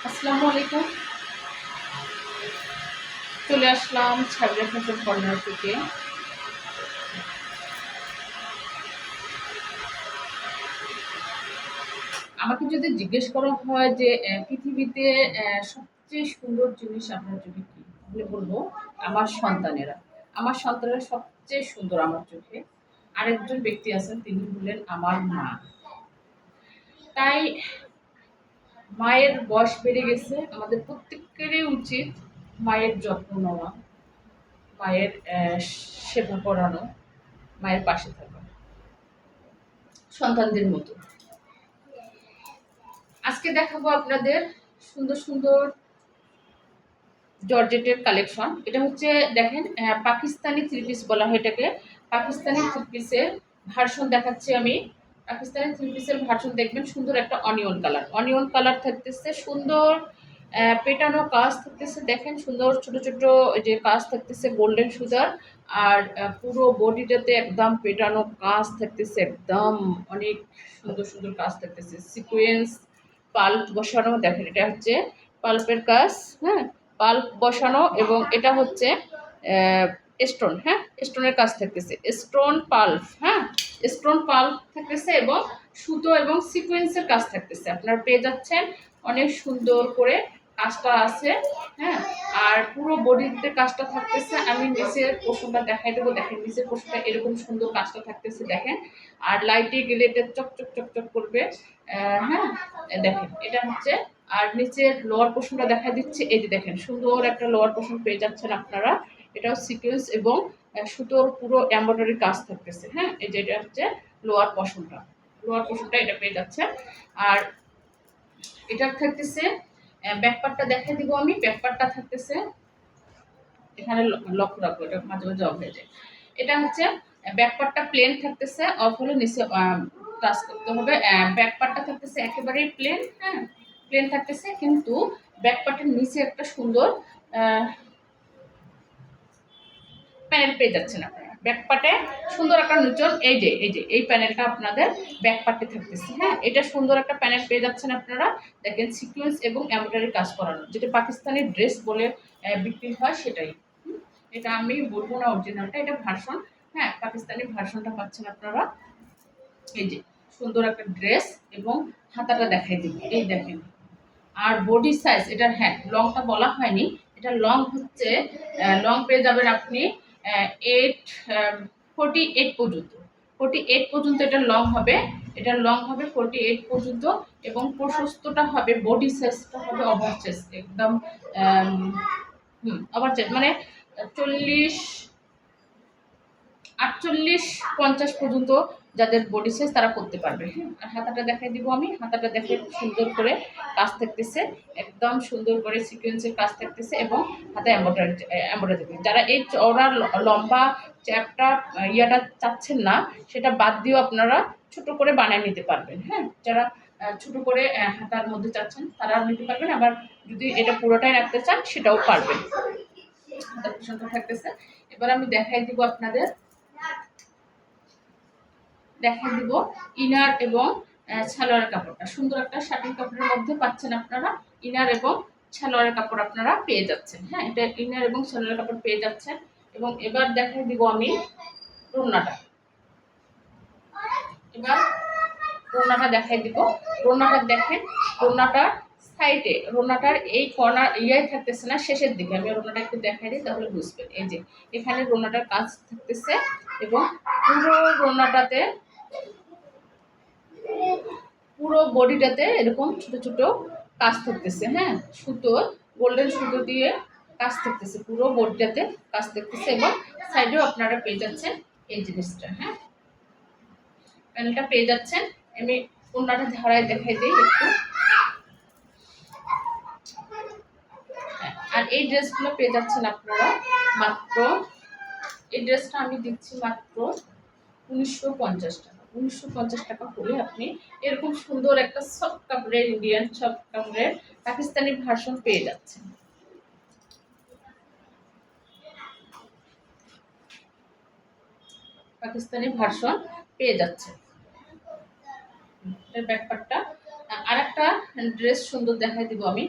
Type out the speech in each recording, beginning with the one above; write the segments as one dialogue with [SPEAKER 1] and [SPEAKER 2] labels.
[SPEAKER 1] আসসালামু আলাইকুম। চলে আসলাম সাবিরা ফ্যাশন কর্নার থেকে। আমাকে যদি জিজ্ঞেস করা হয় যে পৃথিবীতে সবচেয়ে সুন্দর জিনিস আপনার চোখে কি, তাহলে বলবো আমার সন্তানেরা। আমার সন্তানেরা সবচেয়ে সুন্দর আমার চোখে। আরেকজন ব্যক্তি আছেন, তিনি হলেন আমার মা। তাই মায়ের বয়স বেড়ে গেছে, আমাদের প্রত্যেকেরই উচিত মায়ের যত্ন নেওয়া, মায়ের সেবা করানো, মায়ের পাশে থাকা সন্তানদের মতো। আজকে দেখাবো আপনাদের সুন্দর সুন্দর জর্জেটের কালেকশন। এটা হচ্ছে দেখেন, পাকিস্তানি থ্রি পিস বলা হয় এটাকে। পাকিস্তানি থ্রি পিসের ভার্সন দেখাচ্ছি আমি। পাকিস্তানি থ্রি পিসের ভার্সন দেখবেন, সুন্দর একটা অনিয়ন কালার, অনিয়ন কালার থাকতেছে, সুন্দর পেটানো কাজ থাকতেছে। দেখেন সুন্দর ছোট ছোট যে কাজ থাকতেছে গোল্ডেন সুতার। আর পুরো বডিটাতে একদম পেটানো কাজ থাকতেছে, একদম অনেক সুন্দর সুন্দর কাজ থাকতেছে। সিকোয়েন্স পাল্প বসানো, দেখেন এটা হচ্ছে পাল্পের কাজ। হ্যাঁ, পাল্প বসানো, এবং এটা হচ্ছে স্টোন। হ্যাঁ, স্টোনের কাজ থাকতেছে, স্টোন পাল্প। হ্যাঁ, স্টোন পাল্প থাকতেছে এবং সুতো এবং সিকোয়েন্সের কাজ থাকতেছে। আপনারা পেয়ে যাচ্ছেন অনেক সুন্দর করে কাজটা আছে। হ্যাঁ, আর পুরো বডিতে কাজটা থাকতেছে। আমি নিচের পোর্শনটা দেখাই দেবো। দেখেন নিচের পোর্শনটা এরকম সুন্দর কাজটা থাকতেছে, দেখেন। আর লাইটে গেলে এটা চকচক চকচক করবে। হ্যাঁ, দেখেন এটা হচ্ছে। আর নিচের লোয়ার পোর্শনটা দেখা দিচ্ছে, এই যে দেখেন সুন্দর একটা লোয়ার পোর্শন পেয়ে যাচ্ছেন আপনারা। এটাও সিকোয়েন্স এবং সুতোর পুরো এমব্রয়ডারি কাজ থাকতেছে। হ্যাঁ, এই যে এটা হচ্ছে লোয়ার পোর্শনটা, লোয়ার পোর্শনটা এটা পেয়ে যাচ্ছে। আর এটা থাকতেছে ব্যাকপার্টটা দেখাই দিব আমি। ব্যাকপার্টটা থাকতেছে এখানে, লক্ষ্য রাখবো, এটা মাঝে মাঝে অফ হয়ে যায়। এটা হচ্ছে ব্যাকপার্টটা প্লেন থাকতেছে, অফ হলে নিচে টাচ করতে হবে। ব্যাকপার্টটা থাকতেছে একেবারেই প্লেন। হ্যাঁ, প্লেন থাকতেছে, কিন্তু ব্যাকপার্টের নিচে একটা সুন্দর প্যানেল পেয়ে যাচ্ছেন আপনারা। ব্যাকপার্টে সুন্দর একটা নিচন, এই যে এই প্যানেলটা আপনাদের ব্যাকপার্টে থাকতেছে। হ্যাঁ, এটা সুন্দর একটা প্যানেল পেয়ে যাচ্ছেন আপনারা। দেখেন সিকোয়েন্স এবং এমব্রয়ডারি কাজ করানো, যেটা পাকিস্তানি ড্রেস বলে বিক্রি হয় সেটাই। এটা আমি বলবো না অরিজিনালটা, এটা ভার্সন। হ্যাঁ, পাকিস্তানি ভার্সনটা পাচ্ছেন আপনারা। এই যে সুন্দর একটা ড্রেস, এবং হাতাটা দেখাই দিই, এই দেখেন। আর বডি সাইজ এটার, হ্যাঁ লংটা বলা হয়নি, এটা লং হচ্ছে, লং পেয়ে যাবেন আপনি 48 পর্যন্ত। 48 পর্যন্ত এটা লং হবে, এটা লং হবে 48 পর্যন্ত। এবং প্রশস্তটা হবে, বডি সাইজটা হবে ওভার চেস্ট একদম। ওভার চেস্ট মানে 40, 48, 50 পর্যন্ত যাদের বডি সাইজ তারা করতে পারবে। হ্যাঁ, আর হাতাটা দেখাই দিব আমি। হাতাটা দেখে সুন্দর করে কাজ থাকতেছে, একদম সুন্দর করে সিকোয়েন্সের কাজ থাকতেছে, এবং হাতে এমব্রয়ডারি। যারা এই চওড়া লম্বা চ্যাপটা ইয়াটা চাচ্ছেন না, সেটা বাদ দিয়েও আপনারা ছোট করে বানিয়ে নিতে পারবেন। হ্যাঁ, যারা ছোট করে হাতার মধ্যে চাচ্ছেন তারা নিতে পারবেন, আবার যদি এটা পুরোটাই রাখতে চান সেটাও পারবেন। হাতার পোশাকটা থাকতেছে। এবার আমি দেখাই দিব আপনাদের, দেখা দিব ইনার এবং সালোয়ারের কাপড়টা। সুন্দর একটা শাটিং কাপড়ের মধ্যে পাচ্ছেন আপনারা ইনার এবং সালোয়ারের কাপড় আপনারা পেয়ে যাচ্ছেন। হ্যাঁ, এটা ইনার এবং সালোয়ারের কাপড় পেয়ে যাচ্ছেন। এবং এবার দেখাই দিব আমি রোনাটা। এবার রোনাটা দেখাই দিব। রোনাটা দেখেন, রোনাটার সাইডে, রোনাটার এই কর্নার ইয়াই থাকতেছে না, শেষের দিকে আমি রোনাটা একটু দেখাই দিই, তাহলে বুঝবেন। এই যে এখানে রোনাটার কাজ থাকতেছে, এবং পুরো রোনাটাতে, পুরো বডিটাতে এরকম ছোট ছোট কাজ থাকতেছে। হ্যাঁ, সুতো, গোল্ডেন সুতো দিয়ে কাজ থাকতেছে, পুরো বডিটাতে কাজ থাকতেছে। এবং সাইডেও আপনারা পেয়ে যাচ্ছেন এই জিনিসটা। হ্যাঁ, প্যানেলটা পেয়ে যাচ্ছেন। আমি ওড়নাটা ঝাড়ায় দেখাই দিই একটু। আর এই ড্রেসগুলো পেয়ে যাচ্ছেন আপনারা মাত্র, এই ড্রেসটা আমি দিচ্ছি মাত্র 1950 টাকা। 1950 টাকা হলে আপনি এরকম সুন্দর একটা সফট কাপড়ের, ইন্ডিয়ান সফট কাপড়ের পাকিস্তানি ভার্সন পেয়ে যাচ্ছেন। পাকিস্তানি ভার্সন পেয়ে যাচ্ছে। এর ব্যাকপার্টটা। আর একটা ড্রেস সুন্দর দেখাই দিব আমি।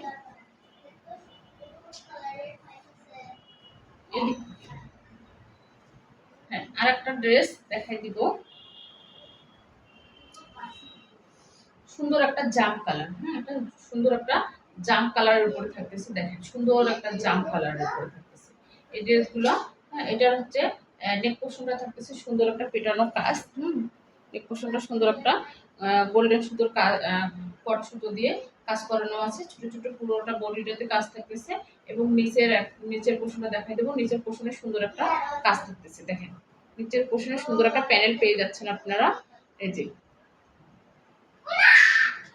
[SPEAKER 1] আর একটা ড্রেস দেখাই দিব, সুন্দর একটা জাম কালার। হ্যাঁ, এটা সুন্দর একটা জাম কালারের উপরে থাকতেছে। দেখেন সুন্দর একটা জাম কালারের উপরে থাকতেছে এই ড্রেসগুলো। হ্যাঁ, এটার হচ্ছে নেক পোর্শনটা থাকতেছে সুন্দর একটা পেটানো কাজ। নেক পোর্শনটা সুন্দর একটা গোল্ডেন সুতোর কট সুতো দিয়ে কাজ করানো আছে। ছোট ছোট পুরোটা বডিটাতে কাজ থাকতেছে এবং নিচের পোর্শনটা দেখাই দেবো। নিচের পোর্শনে সুন্দর একটা কাজ থাকতেছে। দেখেন নিচের পোর্শনে সুন্দর একটা প্যানেল পেয়ে যাচ্ছেন আপনারা। এই যে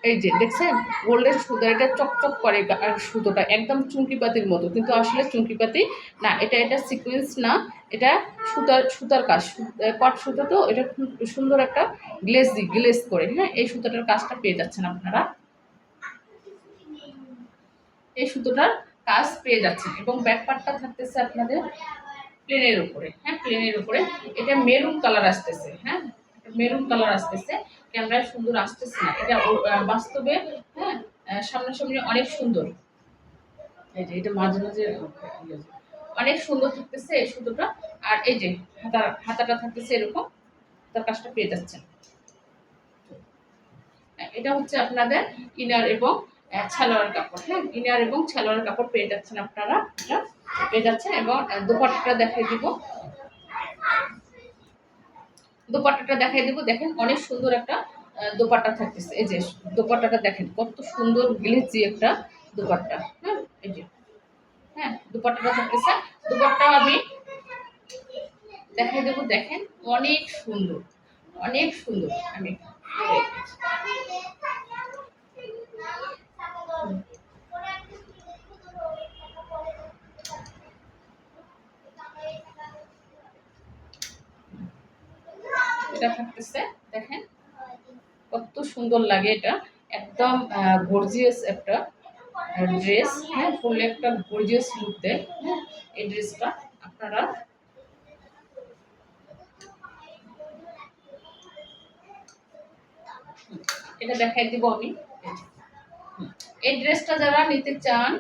[SPEAKER 1] এই যে দেখছেন গোল্ডেন সুতো, এটা চকচক করে সুতোটা একদম চুমকিপাতির মতো, কিন্তু আসলে চুমকিপাতি না, এটা সিকোয়েন্স না, এটা সুতার কাজ, কট সুতো। তো এটা খুব সুন্দর একটা গ্লেজ করে। হ্যাঁ, এই সুতোটার কাজটা পেয়ে যাচ্ছেন আপনারা, এই সুতোটার কাজ পেয়ে যাচ্ছেন এবং ব্যাকপার্টটা থাকতেছে আপনাদের প্লেনের উপরে। হ্যাঁ, প্লেনের উপরে এটা মেরুন কালার আসতেছে। হ্যাঁ, মেরুন কালার আসতেছে, ক্যামেরায় সুন্দর আসতেছে না, এটা বাস্তবে হ্যাঁ সামনাসামনি অনেক সুন্দর। এই যে এটা মাঝে মাঝে অনেক সুন্দর থাকতেছে এই সুতোটা। আর এই যে হাতাটা থাকতেছে এরকম, তার কাজটা পেয়ে যাচ্ছেন। এটা হচ্ছে আপনাদের ইনার এবং সালোয়ার কাপড়। হ্যাঁ, ইনার এবং সালোয়ার কাপড় পেয়ে যাচ্ছেন আপনারা, এটা পেয়ে যাচ্ছেন। এবং দোপাট্টাটা দেখাই দিব, দোপাট্টাটা দেখাই দিব। দেখেন অনেক সুন্দর একটা দোপাট্টা থাকতেছে। এই যে দোপাট্টাটা দেখেন কত সুন্দর গ্লেজি একটা দোপাট্টা। হ্যাঁ, এই যে হ্যাঁ দোপাট্টাটা থাকতেছে। দোপাট্টা আমি দেখাই দেবো। দেখেন অনেক সুন্দর, অনেক সুন্দর। আমি এটা থাকতেছে, দেখেন কত সুন্দর লাগে। এটা একদম গর্জিয়াস একটা ড্রেস। হ্যাঁ, পরলে একটা গর্জিয়াস লুক দেয়। হ্যাঁ, এই ড্রেসটা আপনারা এটা দেখাই দিব আমি। এই ড্রেসটা যারা নিতে চান,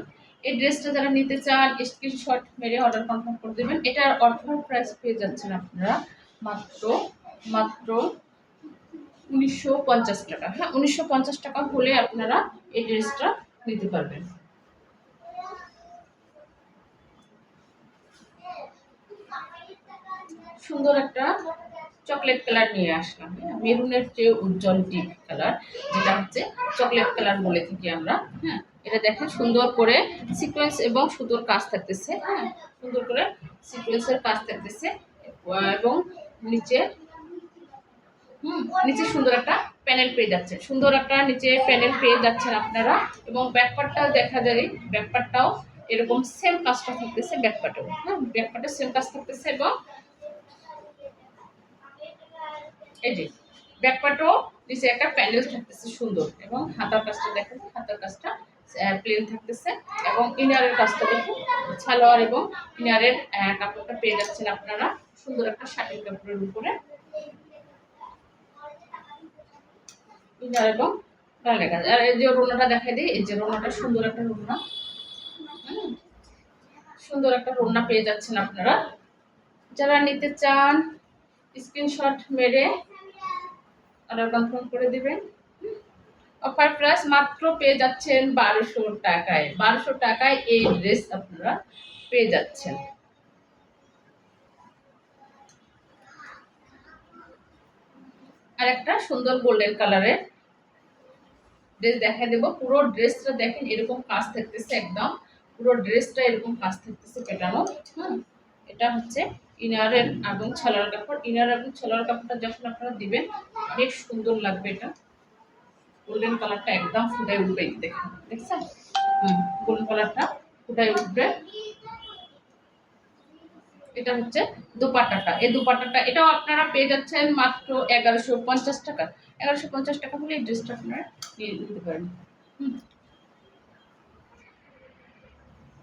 [SPEAKER 1] এই ড্রেসটা যারা নিতে চান স্ক্রিনশট মেরে অর্ডার কনফার্ম করে দেবেন। এটার অফার প্রাইস পেয়ে যাচ্ছেন আপনারা মাত্র মাত্র 1950 টাকা। হ্যাঁ, 1950 টাকা হলে আপনারা এই ড্রেসটা নিতে পারবেন। সুন্দর একটা চকলেট কালার নিয়ে আসলাম। হ্যাঁ, মেরুনের চেয়ে উজ্জ্বল ডিপ কালার, যেটা হচ্ছে চকলেট কালার বলে থাকি আমরা। হ্যাঁ, এটা দেখেন সুন্দর করে সিকোয়েন্স এবং সুতোর কাজ থাকতেছে। হ্যাঁ, সুন্দর করে সিকোয়েন্সের কাজ থাকতেছে এবং নিচে নিচে সুন্দর একটা প্যানেল পেয়ে যাচ্ছে, সুন্দর একটা নিচে প্যানেল পেয়ে যাচ্ছেন আপনারা। এবং ব্যাকপার্টটাও দেখা যায়, ব্যাকপার্টটাও এরকম সেম কাজটা থাকতেছে ব্যাকপার্টেও। হ্যাঁ, ব্যাকপার্টে সেম কাজ থাকতেছে এবং এই যে ব্যাকপার্টও নিচে একটা প্যানেল থাকতেছে সুন্দর। এবং হাতার কাজটা দেখেন, হাতার কাজটা প্লেন থাকতেছে এবং ইনারের কাজটা দেখুন, সালোয়ার এবং ইনারের কাপড়টা পেয়ে যাচ্ছেন আপনারা সুন্দর একটা শাড়ির কাপড়ের উপরে। ইনার এবং ডালে কাজ। আর এই যে রোনাটা দেখাই দিই, এই যে রোনাটা সুন্দর একটা রোনা। সুন্দর একটা রোনা পেয়ে যাচ্ছেন আপনারা। যারা নিতে চান স্ক্রিনশট মেরে অর্ডার কনফার্ম করে দিবেন। অফার প্রাইস মাত্র পেয়ে যাচ্ছেন 1200 টাকায়। 1200 টাকায় এই ড্রেস আপনারা পেয়ে যাচ্ছেন। আর একটা সুন্দর গোল্ডেন কালারের ড্রেস দেখা দেবো। পুরো ড্রেসটা দেখেন এরকম কাজ থাকতেছে, একদম পুরো ড্রেসটা এরকম কাজ থাকতেছে পেটানো। এটা হচ্ছে ইনারের এবং ছালার কাপড়। ইনার এবং ছালার কাপড়টা যখন আপনারা দিবেন বেশ সুন্দর লাগবে। এটা গোল্ডেন কালারটা একদম ফুটাই উঠবে, দেখেন দেখছেন। গোল্ডেন কালারটা ফুটাই উঠবে। এটা হচ্ছে দোপাট্টাটা। এই দোপাট্টাটা এটাও আপনারা পেয়ে যাচ্ছেন মাত্র 1150 টাকা। 1150 টাকা হলে এই ড্রেসটা আপনারা নিয়ে নিতে পারেন।